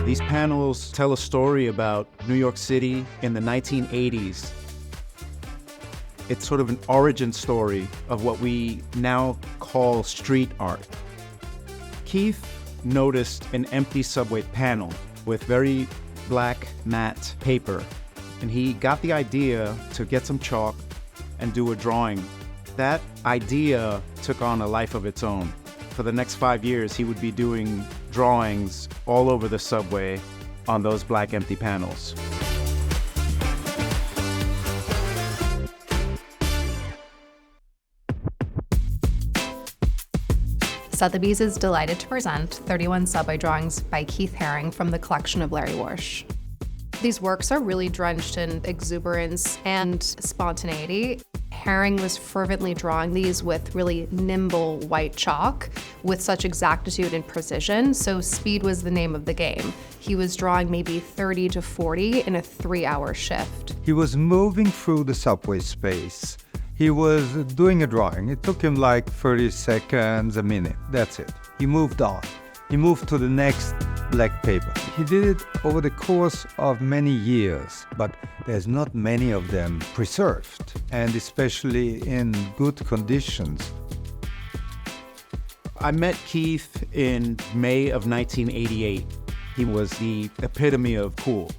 These panels tell a story about New York City in the 1980s. It's sort of an origin story of what we now call street art. Keith noticed an empty subway panel with very black matte paper, and he got the idea to get some chalk and do a drawing. That idea took on a life of its own. For the next 5 years, he would be doing drawings all over the subway on those black empty panels. Sotheby's is delighted to present 31 subway drawings by Keith Haring from the Collection of Larry Warsh. These works are really drenched in exuberance and spontaneity. Haring was fervently drawing these with really nimble white chalk with such exactitude and precision, so speed was the name of the game. He was drawing maybe 30 to 40 in a 3-hour shift. He was moving through the subway space. He was doing a drawing. It took him like 30 seconds, a minute. That's it. He moved on. He moved to the next black paper. He did it over the course of many years, but there's not many of them preserved, and especially in good conditions. I met Keith in May of 1988. He was the epitome of cool.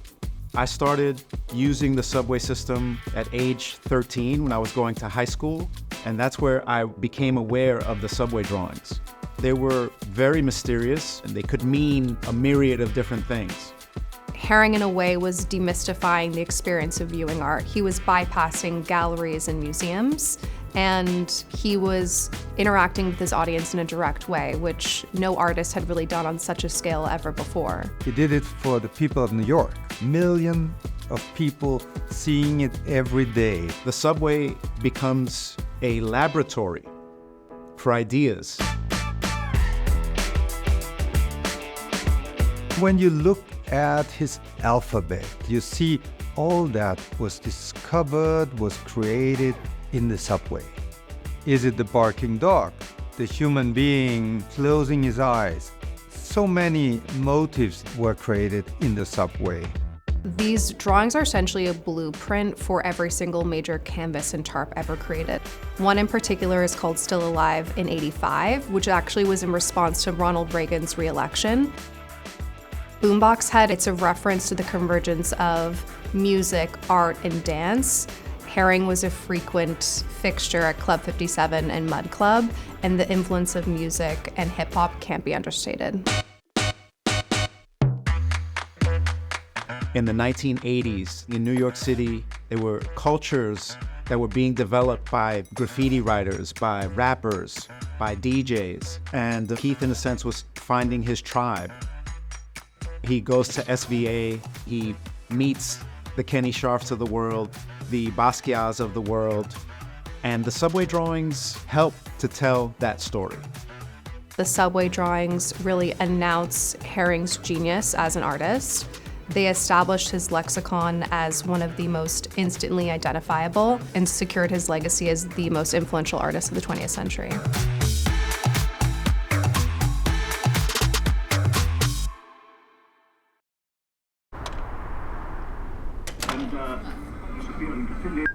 I started using the subway system at age 13 when I was going to high school, and that's where I became aware of the subway drawings. They were very mysterious, and they could mean a myriad of different things. Haring, in a way, was demystifying the experience of viewing art. He was bypassing galleries and museums, and he was interacting with his audience in a direct way, which no artist had really done on such a scale ever before. He did it for the people of New York. Millions of people seeing it every day. The subway becomes a laboratory for ideas. When you look at his alphabet, you see all that was discovered, was created in the subway. Is it the barking dog, the human being closing his eyes? So many motifs were created in the subway. These drawings are essentially a blueprint for every single major canvas and tarp ever created. One in particular is called Still Alive in '85, which actually was in response to Ronald Reagan's re-election. Boombox Head, it's a reference to the convergence of music, art, and dance. Haring was a frequent fixture at Club 57 and Mud Club, and the influence of music and hip-hop can't be understated. In the 1980s, in New York City, there were cultures that were being developed by graffiti writers, by rappers, by DJs, and Keith, in a sense, was finding his tribe. He goes to SVA, he meets the Kenny Scharfs of the world, the Basquiat's of the world, and the subway drawings help to tell that story. The subway drawings really announce Haring's genius as an artist. They established his lexicon as one of the most instantly identifiable and secured his legacy as the most influential artist of the 20th century. Should be